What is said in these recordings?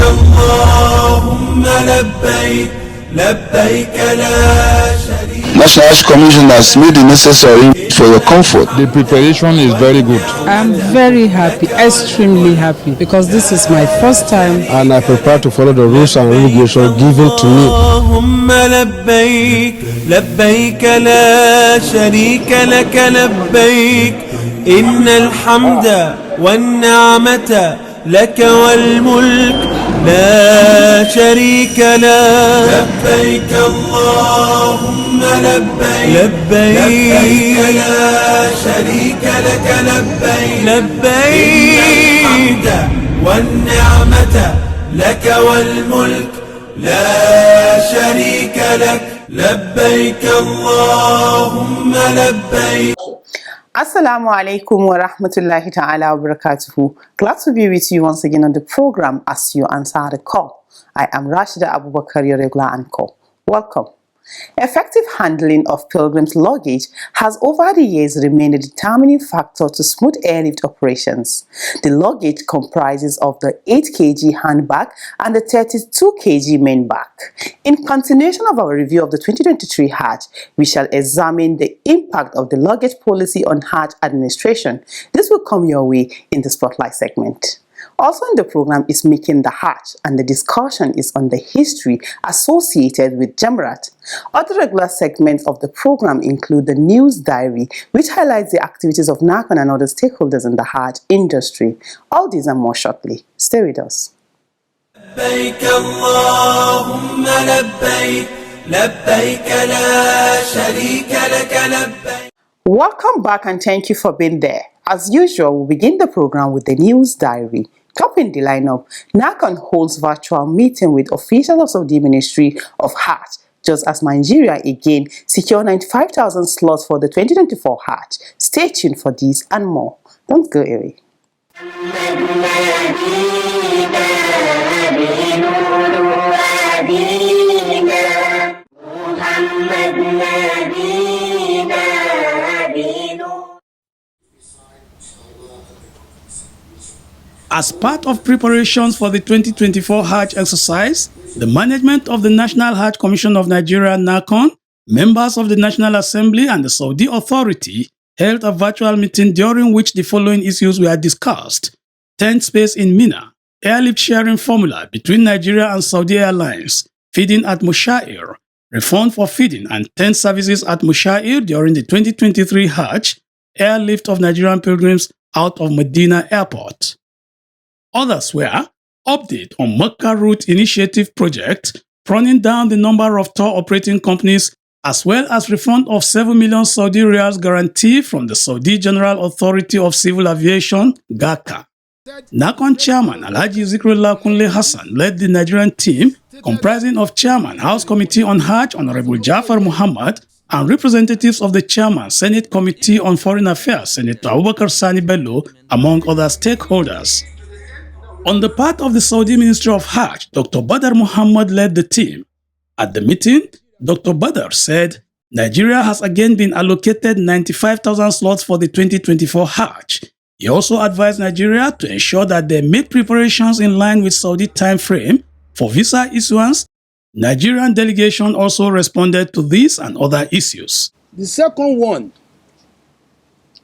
اللهم لبيك لبيك لا شريك. National Hajj Commission has made the necessary for your comfort. The preparation is very good. I'm very happy, extremely happy, because this is my first time. And I prepare to follow the rules and regulations given to me. اللهم لبيك لبيك لا شريك لك لبيك إن الحمد والنعمة لك والملك لا شريك له. لبيك اللهم لبيك لبيك لا شريك لك لبيك لبيك الحمد والنعمة لك والملك لا شريك لك لبيك اللهم لبيك. Assalamu alaikum wa rahmatullahi ta'ala wa barakatuhu. Glad to be with you once again on the program as you answer the call. I am Rashida Abubakar, your regular anchor. Welcome. Effective handling of pilgrims' luggage has over the years remained a determining factor to smooth airlift operations. The luggage comprises of the 8 kg handbag and the 32 kg main bag. In continuation of our review of the 2023 Hajj, we shall examine the impact of the luggage policy on Hajj administration. This will come your way in the Spotlight segment. Also in the program is Making the Hajj, and the discussion is on the history associated with Jamarat. Other regular segments of the program include the News Diary, which highlights the activities of NAHCON and other stakeholders in the Hajj industry. All these and more shortly. Stay with us. لبيك اللهم لبيك لبيك لا شريك لك لبيك. Welcome back and thank you for being there. As usual, we'll begin the program with the News Diary. Topping the lineup, NAHCON holds virtual meeting with officials of the Ministry of Hajj, just as Nigeria again secure 95,000 slots for the 2024 Hajj. Stay tuned for these and more. Don't go away. As part of preparations for the 2024 Hajj exercise, the management of the National Hajj Commission of Nigeria (NAHCON), members of the National Assembly and the Saudi Authority held a virtual meeting during which the following issues were discussed: tent space in Mina, airlift sharing formula between Nigeria and Saudi Airlines, feeding at Mushair, refund for feeding and tent services at Mushair during the 2023 Hajj, airlift of Nigerian pilgrims out of Medina Airport. Others were update on Mecca Route Initiative project, pruning down the number of tour operating companies, as well as refund of 7 million Saudi riyals guarantee from the Saudi General Authority of Civil Aviation, GACA. NAHCON chairman Alhaji Zikrullah Kunle Hassan led the Nigerian team, comprising of chairman House Committee on Hajj Honorable Jafar Muhammad and representatives of the chairman Senate Committee on Foreign Affairs Senator Abubakar Sani Bello, among other stakeholders. On the part of the Saudi Ministry of Hajj, Dr. Badr Muhammad led the team. At the meeting, Dr. Badr said, Nigeria has again been allocated 95,000 slots for the 2024 Hajj. He also advised Nigeria to ensure that they made preparations in line with Saudi time frame for visa issuance. Nigerian delegation also responded to this and other issues. The second one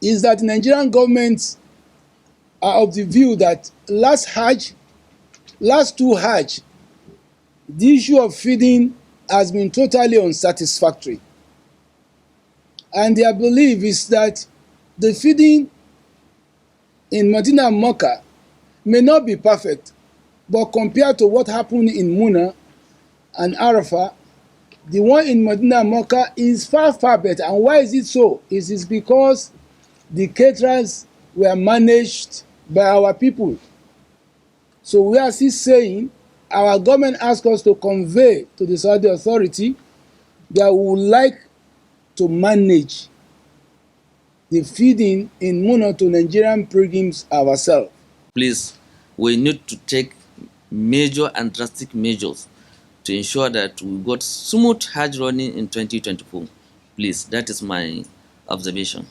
is that the Nigerian government are of the view that last two Hajj, the issue of feeding has been totally unsatisfactory. And their belief is that the feeding in Medina and Mecca may not be perfect, but compared to what happened in Muna and Arafah, the one in Medina and Mecca is far, far better. And why is it so? It is because the caterers were managed by our people. So we are still saying our government asked us to convey to the Saudi authority that we would like to manage the feeding in Muna to Nigerian pilgrims ourselves. Please, we need to take major and drastic measures to ensure that we got smooth Hajj running in 2024. Please, that is my observation.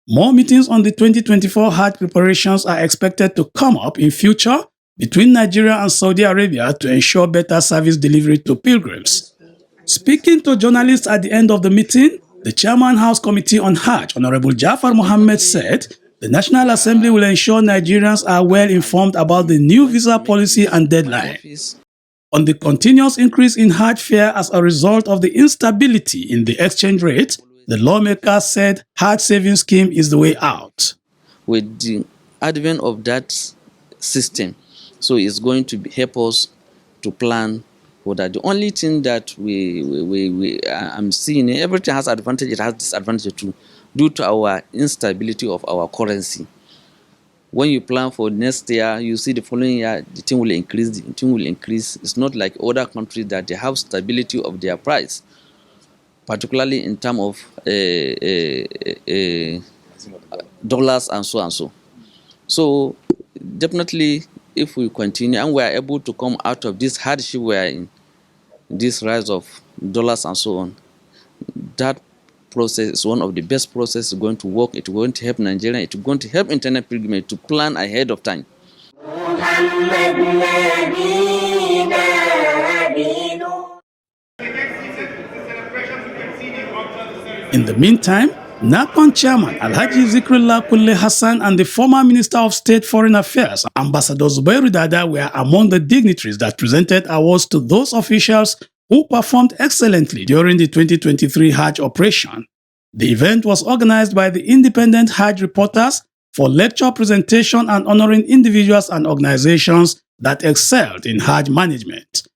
More meetings on the 2024 Hajj preparations are expected to come up in future between Nigeria and Saudi Arabia to ensure better service delivery to pilgrims. Speaking to journalists at the end of the meeting, the Chairman House Committee on Hajj, Honorable Jafar Mohammed, said the National Assembly will ensure Nigerians are well informed about the new visa policy and deadline. On the continuous increase in Hajj fare as a result of the instability in the exchange rate, the lawmakers said Hajj savings scheme is the way out. With the advent of that system, so it's going to help us to plan for that. The only thing that I'm seeing, everything has advantage, it has disadvantage too, due to our instability of our currency. When you plan for next year, you see the following year, the thing will increase. It's not like other countries that they have stability of their price, particularly in terms of dollars and so and so. So definitely, if we continue and we are able to come out of this hardship we are in, this rise of dollars and so on, that process is one of the best processes going to work. It's going to help Nigeria. It's going to help international pilgrimage to plan ahead of time. In the meantime, NAHCON Chairman Alhaji Zikrullah Kulle Hassan and the former Minister of State Foreign Affairs, Ambassador Zubairu Dada, were among the dignitaries that presented awards to those officials who performed excellently during the 2023 Hajj operation. The event was organized by the Independent Hajj Reporters for lecture presentation and honoring individuals and organizations that excelled in Hajj management.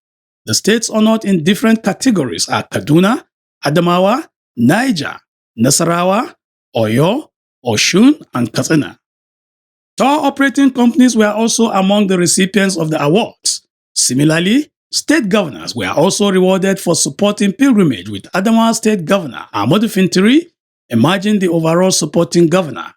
The states honored in different categories are Kaduna, Adamawa, Niger, Nasarawa, Oyo, Oshun, and Katsina. Tour operating companies were also among the recipients of the awards. Similarly, state governors were also rewarded for supporting pilgrimage, with Adamawa State Governor Ahmadu Fintiri emerging the overall supporting governor.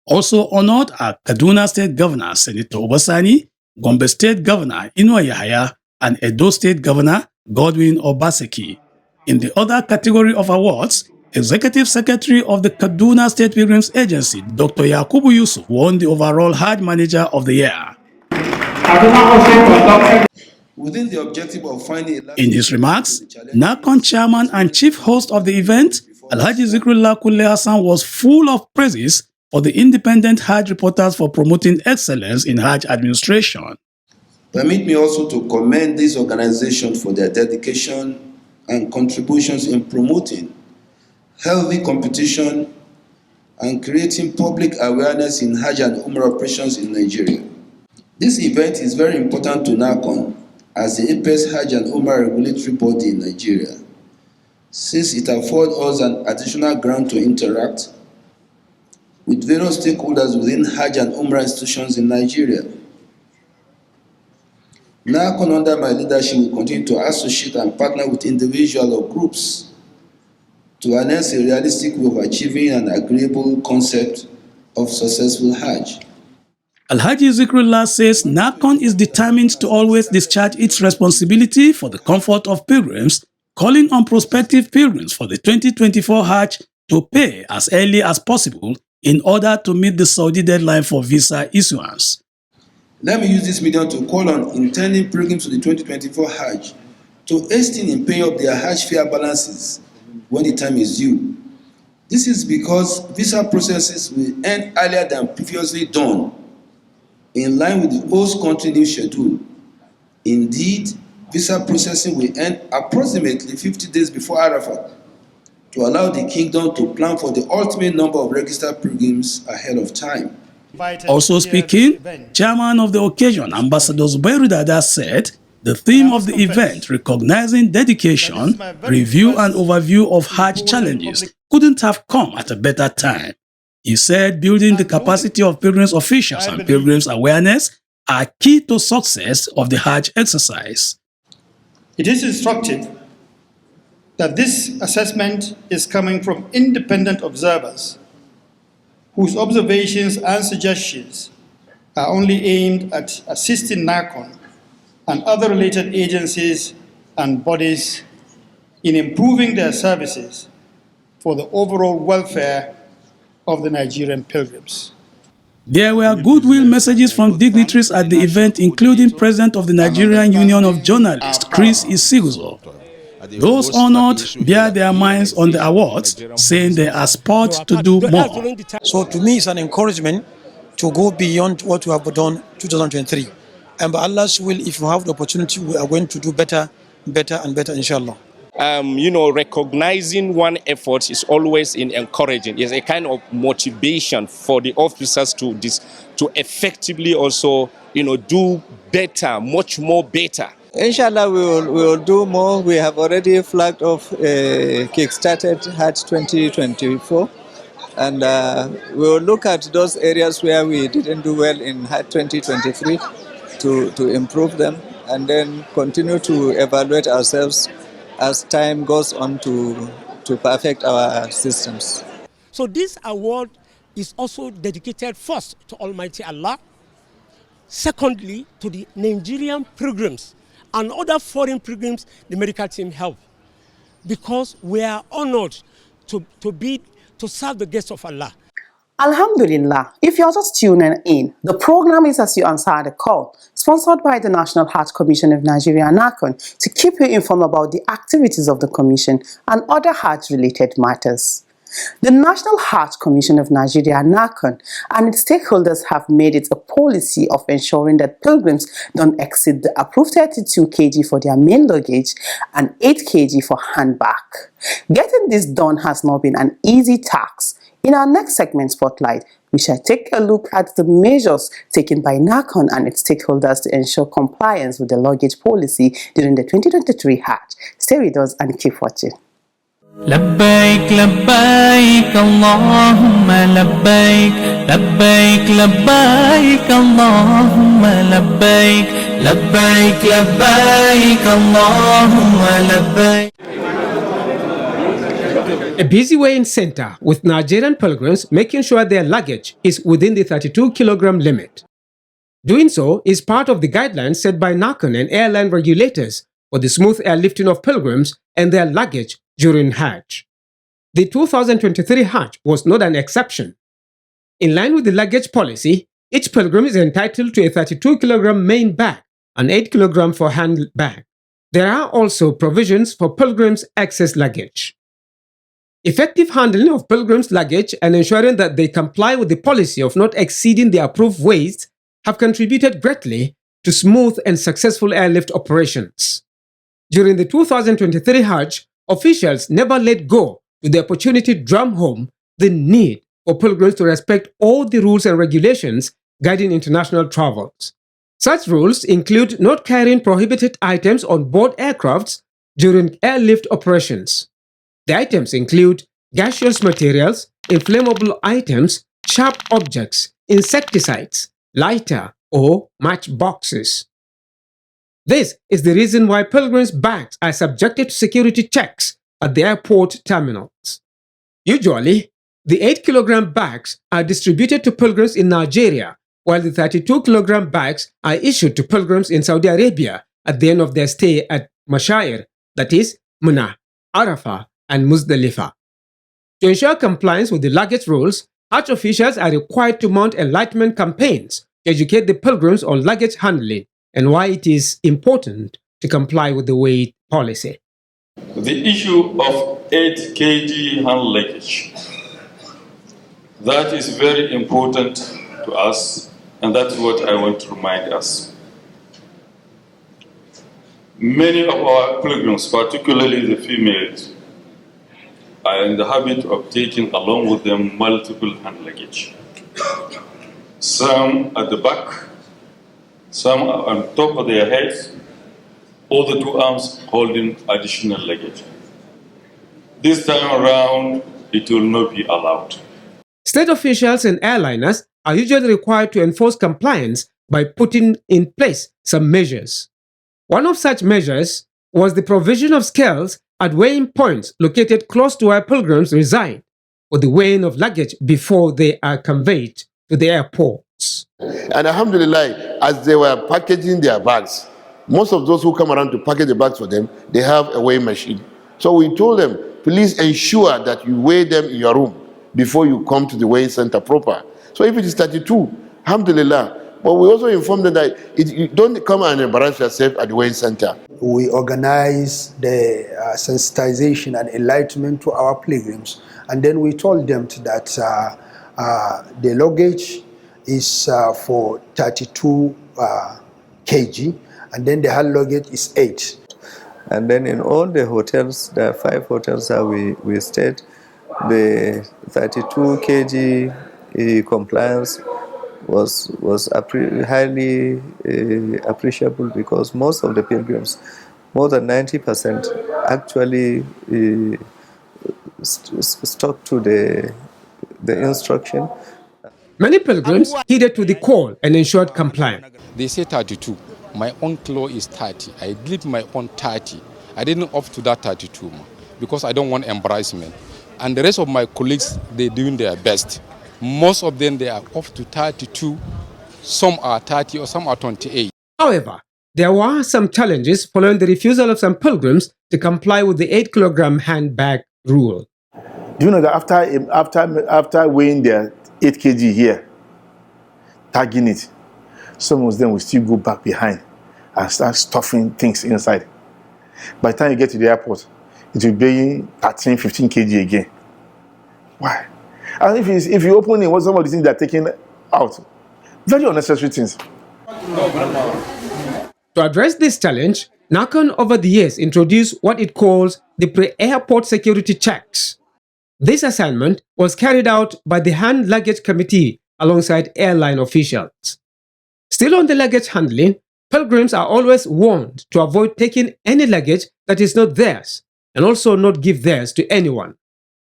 Also honored are Kaduna State Governor Senator Obasani, Gombe State Governor Inuwa Yahaya, and Edo State Governor Godwin Obaseki. In the other category of awards, Executive Secretary of the Kaduna State Pilgrims Agency, Dr. Yakubu Yusuf, won the overall Hajj Manager of the Year. Within the objective of finding In his remarks, NAHCON Chairman and Chief Host of the event, Alhaji Zikrullah Kulle Hassan, was full of praises for the Independent Hajj Reporters for promoting excellence in Hajj administration. Permit me also to commend this organization for their dedication and contributions in promoting healthy competition and creating public awareness in Hajj and Umrah operations in Nigeria. This event is very important to NAHCON as the apex Hajj and Umrah regulatory body in Nigeria, since it affords us an additional ground to interact with various stakeholders within Hajj and Umrah institutions in Nigeria. NAHCON, under my leadership, will continue to associate and partner with individuals or groups to harness a realistic way of achieving an agreeable concept of successful Hajj. Alhaji Zikrullah says NAHCON is determined to always discharge its responsibility for the comfort of pilgrims, calling on prospective pilgrims for the 2024 Hajj to pay as early as possible in order to meet the Saudi deadline for visa issuance. Let me use this medium to call on intending pilgrims to the 2024 Hajj to hasten in paying up their Hajj fare balances when the time is due. This is because visa processes will end earlier than previously done, in line with the host country new schedule. Indeed, visa processing will end approximately 50 days before Arafat to allow the kingdom to plan for the ultimate number of registered pilgrims ahead of time. Also speaking, chairman of the occasion, Ambassador Zubairu Dada, said the theme of the event, recognizing dedication, review and overview of Hajj challenges, couldn't have come at a better time. He said building the capacity of pilgrims officials and pilgrims awareness are key to success of the Hajj exercise. It is instructive that this assessment is coming from independent observers whose observations and suggestions are only aimed at assisting NAHCON and other related agencies and bodies in improving their services for the overall welfare of the Nigerian pilgrims. There were goodwill messages from dignitaries at the event, including President of the Nigerian Union of Journalists, Chris Isiguzo. Those honored bear their minds on the awards, saying they aspire to do more. So to me, it's an encouragement to go beyond what we have done 2023. And by Allah's will, if we have the opportunity, we are going to do better, and better, inshallah. Recognizing one effort is always encouraging. It's a kind of motivation for the officers to effectively also, do better, much more better. Inshallah, we will do more. We have already flagged off kick-started Hajj 2024. And we will look at those areas where we didn't do well in Hajj 2023 to improve them, and then continue to evaluate ourselves as time goes on to perfect our systems. So this award is also dedicated first to Almighty Allah, secondly to the Nigerian pilgrims and other foreign pilgrims the medical team help, because we are honored to serve the guests of Allah. Alhamdulillah, if you're just tuning in, the program is As You Answer the Call, sponsored by the National Hajj Commission of Nigeria, NAHCON, to keep you informed about the activities of the Commission and other Hajj-related matters. The National Hajj Commission of Nigeria, NAHCON, and its stakeholders have made it a policy of ensuring that pilgrims don't exceed the approved 32 kg for their main luggage and 8 kg for handbag. Getting this done has not been an easy task. In our next segment Spotlight, we shall take a look at the measures taken by NAHCON and its stakeholders to ensure compliance with the luggage policy during the 2023 Hajj. Stay with us and keep watching. لبيك لبيك اللهم لبيك لبيك لبيك اللهم لبيك لبيك لبيك اللهم لبيك. A busy weighing center with Nigerian pilgrims making sure their luggage is within the 32-kilogram limit. Doing so is part of the guidelines set by NAHCON and airline regulators for the smooth airlifting of pilgrims and their luggage during Hajj. The 2023 Hajj was not an exception. In line with the luggage policy, each pilgrim is entitled to a 32-kilogram main bag and 8 kg for hand bag. There are also provisions for pilgrims' excess luggage. Effective handling of pilgrims' luggage and ensuring that they comply with the policy of not exceeding the approved weights have contributed greatly to smooth and successful airlift operations. During the 2023 Hajj, officials never let go to the opportunity to drum home the need for pilgrims to respect all the rules and regulations guiding international travels. Such rules include not carrying prohibited items on board aircrafts during airlift operations. The items include gaseous materials, inflammable items, sharp objects, insecticides, lighter or matchboxes. This is the reason why pilgrims' bags are subjected to security checks at the airport terminals. Usually, the 8-kilogram bags are distributed to pilgrims in Nigeria, while the 32-kilogram bags are issued to pilgrims in Saudi Arabia at the end of their stay at Mashair, that is, Mina, Arafah, and Muzdalifah. To ensure compliance with the luggage rules, Hajj officials are required to mount enlightenment campaigns to educate the pilgrims on luggage handling and why it is important to comply with the weight policy. The issue of 8 kg hand luggage, that is very important to us, and that's what I want to remind us. Many of our pilgrims, particularly the females, are in the habit of taking along with them multiple hand luggage. Some at the back, some on top of their heads, or the two arms holding additional luggage. This time around, it will not be allowed. State officials and airliners are usually required to enforce compliance by putting in place some measures. One of such measures was the provision of scales at weighing points located close to where pilgrims reside for the weighing of luggage before they are conveyed to the airports. And alhamdulillah, as they were packaging their bags, most of those who come around to package the bags for them, they have a weighing machine. So we told them, please ensure that you weigh them in your room before you come to the weighing center proper. So if it is 32, alhamdulillah. But we also inform them that you don't come and embarrass yourself at the weighing center. We organize the sensitization and enlightenment to our pilgrims, and then we told them that the luggage is for 32 kg, and then the hand luggage is 8. And then in all the hotels, there are 5 hotels that we stayed, the 32 kg compliance was highly appreciable, because most of the pilgrims, more than 90%, actually stuck to the instruction. Many pilgrims heeded to the call and ensured compliance. They say 32. My own cloth is 30. I did my own 30. I didn't opt to that 32 because I don't want embarrassment. And the rest of my colleagues, they're doing their best. Most of them, they are off to 32. Some are 30 or some are 28. However, there were some challenges following the refusal of some pilgrims to comply with the 8-kilogram handbag rule. Do you know that after weighing their 8 kg here, tagging it, some of them will still go back behind and start stuffing things inside. By the time you get to the airport, it will be 13, 15 kg again. Why? And if you open it, what some of the things they are taking out, very unnecessary things. To address this challenge, NAHCON over the years introduced what it calls the pre-airport security checks. This assignment was carried out by the Hand Luggage Committee alongside airline officials. Still on the luggage handling, pilgrims are always warned to avoid taking any luggage that is not theirs, and also not give theirs to anyone.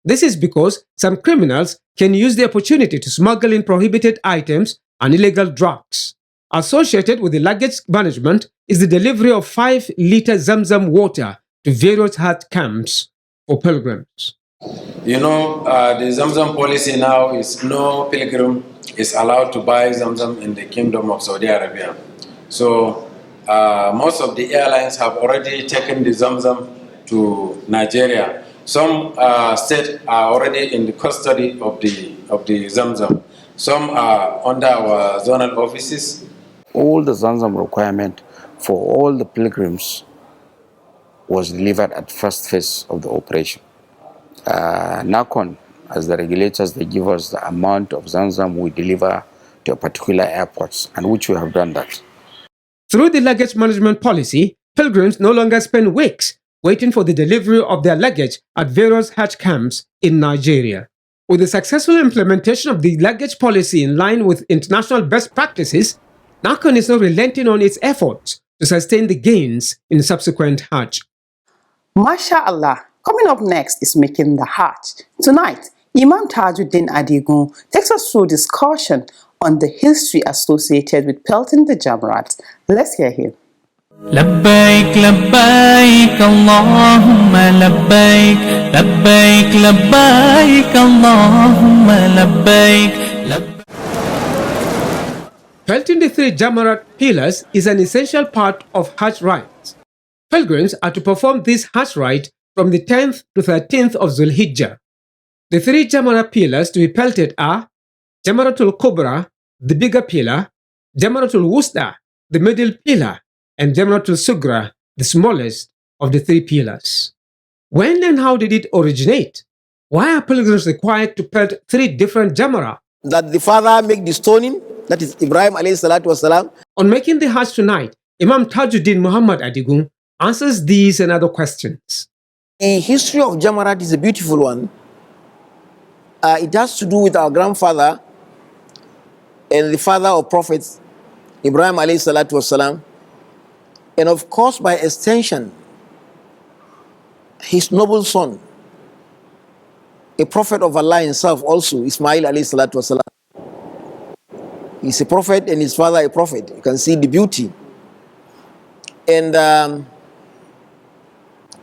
This is because some criminals can use the opportunity to smuggle in prohibited items and illegal drugs. Associated with the luggage management is the delivery of 5-liter Zamzam water to various Hajj camps for pilgrims. You know, the Zamzam policy now is no pilgrim is allowed to buy Zamzam in the Kingdom of Saudi Arabia. So most of the airlines have already taken the Zamzam to Nigeria. Some states are already in the custody of the Zamzam. Some are under our zonal offices. All the Zamzam requirement for all the pilgrims was delivered at first phase of the operation. NAHCON, as the regulators, they give us the amount of Zamzam we deliver to particular airports, and which we have done that. Through the luggage management policy, pilgrims no longer spend weeks waiting for the delivery of their luggage at various Hajj camps in Nigeria. With the successful implementation of the luggage policy in line with international best practices, NAHCON is now relenting on its efforts to sustain the gains in subsequent Hajj. MashaAllah. Coming up next is Making the Hajj. Tonight, Imam Tajuddin Adigun takes us through discussion on the history associated with pelting the Jamrat. Let's hear him. لبيك لبيك اللهم لبيك لبيك لبيك اللهم لبيك. Pelting the 3 Jamarat pillars is an essential part of Hajj rites. Pilgrims are to perform this Hajj rite from the 10th to 13th of Zulhijjah. The 3 Jamarat pillars to be pelted are Jamaratul Kubra, the bigger pillar, Jamaratul Wusta, the middle pillar, and Jamaratul Sugra, the smallest of the 3 pillars. When and how did it originate? Why are pilgrims required to pelt 3 different Jamara? That the father make the stoning, that is Ibrahim alayhi salatu wasalam. On Making the Hajj tonight, Imam Tajuddin Muhammad Adigun answers these and other questions. The history of Jamarat is a beautiful one. It has to do with our grandfather and the father of prophets, Ibrahim alayhi salatu wasalam. And of course, by extension, his noble son, a prophet of Allah himself also, Ismail alayhi salatu wasalam. He's a prophet and his father a prophet. You can see the beauty. And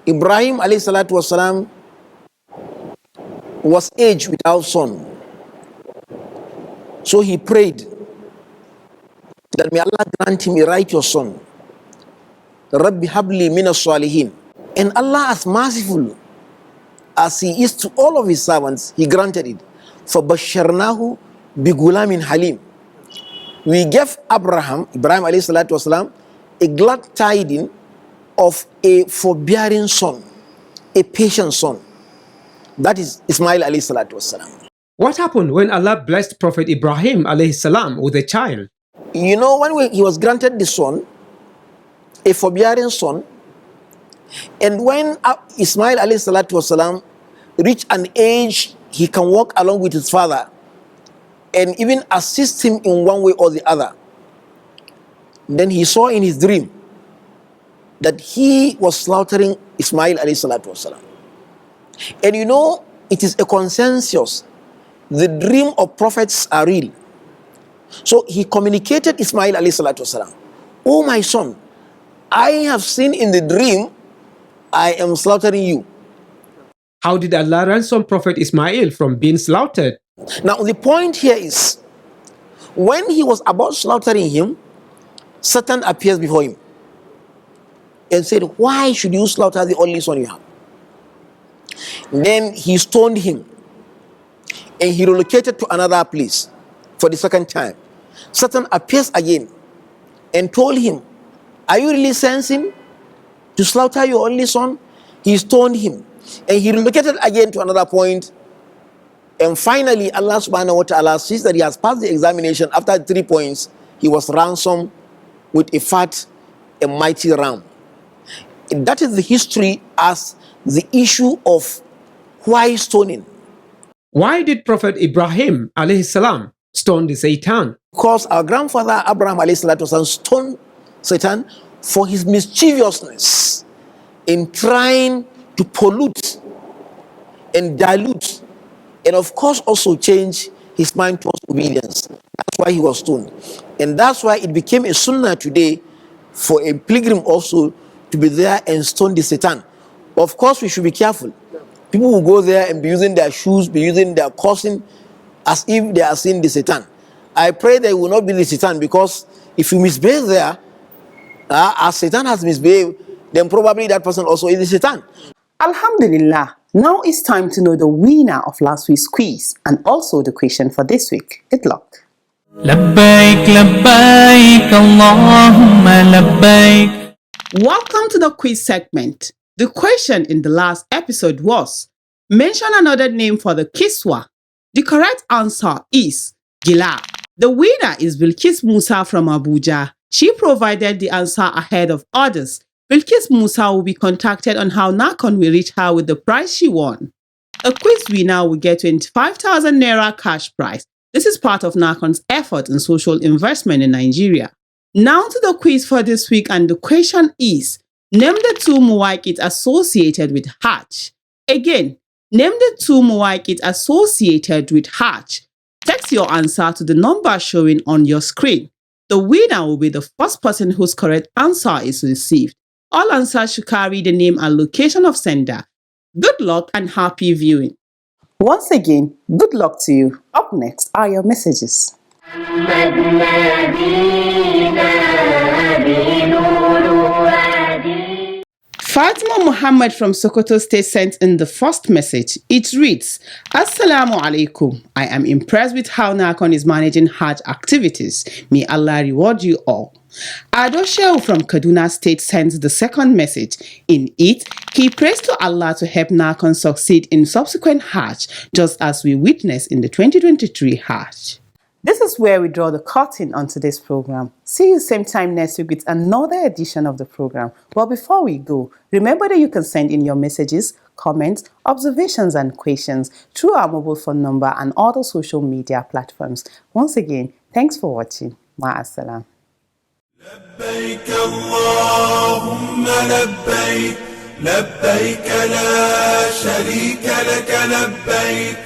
Ibrahim alayhi salatu wasalam was aged without son. So he prayed that may Allah grant him a righteous son. Rabbi habli minas salihin. And Allah, as merciful as he is to all of his servants, he granted it. For basharnahu bigulamin halim. We gave Ibrahim alayhi salatu wasalam, a glad tidings of a forbearing son, a patient son. That is Ismail alayhi salatu wasalam. What happened when Allah blessed Prophet Ibrahim alayhi salam with a child? You know, when he was granted the son, a forbearing son, and when Ismail alayhi salatu wasalam reached an age he can walk along with his father and even assist him in one way or the other, then he saw in his dream that he was slaughtering Ismail alayhi salatu wasalam. And you know, it is a consensus, the dream of prophets are real. So he communicated Ismail alayhi salatu wasalam, "Oh my son, I have seen in the dream I am slaughtering you." How did Allah ransom Prophet Ismail from being slaughtered? Now the point here is, when he was about slaughtering him, Satan appears before him and said, "Why should you slaughter the only son you have?" Then he stoned him and he relocated to another place for the second time. Satan appears again and told him, "Are you really sensing to slaughter your only son?" He stoned him and he relocated again to another point. And finally, Allah subhanahu wa ta'ala sees that he has passed the examination. After 3 points, he was ransomed with a fat and mighty ram. And that is the history as the issue of why stoning. Why did Prophet Ibrahim alayhi salam stone the Satan? Because our grandfather Abraham alayhi salatu wasalam stoned Satan for his mischievousness in trying to pollute and dilute, and of course also change his mind towards obedience. That's why he was stoned. And that's why it became a sunnah today for a pilgrim also to be there and stone the Satan. Of course, we should be careful. People will go there and be using their shoes, be using their cursing as if they are seeing the Satan. I pray that it will not be the Satan, because if you misbehave there, as Satan has misbehaved, then probably that person also is the Satan. Alhamdulillah. Now it's time to know the winner of last week's quiz and also the question for this week. Good luck. لبيك لبيك اللهم لبيك. Welcome to the quiz segment. The question in the last episode was, mention another name for the Kiswa. The correct answer is Gila. The winner is Bilkis Musa from Abuja. She provided the answer ahead of others. Bilkis Musa will be contacted on how NAHCON will reach her with the prize she won. A quiz winner will get 25,000 Naira cash prize. This is part of NAHCON's effort in social investment in Nigeria. Now to the quiz for this week, and the question is, name the two muwaqit associated with Hajj. Again, name the two muwaqit associated with Hajj. Text your answer to the number showing on your screen. The winner will be the first person whose correct answer is received. All answers should carry the name and location of sender. Good luck and happy viewing. Once again, good luck to you. Up next are your messages. Fatima Muhammad from Sokoto State sent in the first message. It reads, Assalamu alaikum. I am impressed with how NAHCON is managing Hajj activities. May Allah reward you all. Ado Shehu from Kaduna State sends the second message. In it, he prays to Allah to help NAHCON succeed in subsequent Hajj, just as we witnessed in the 2023 Hajj. This is where we draw the curtain on today's program. See you same time next week with another edition of the program. But before we go, remember that you can send in your messages, comments, observations and questions through our mobile phone number and other social media platforms. Once again, thanks for watching. Ma'assalam. لبيك اللهم لبيك لبيك لا شريك لك لبيك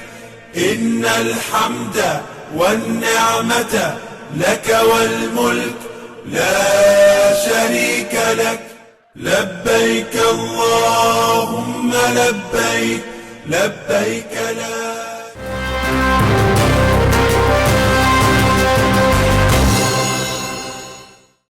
إن الحمد والنعمة لك والملك لا شريك لك لبيك اللهم لبيك لبيك لا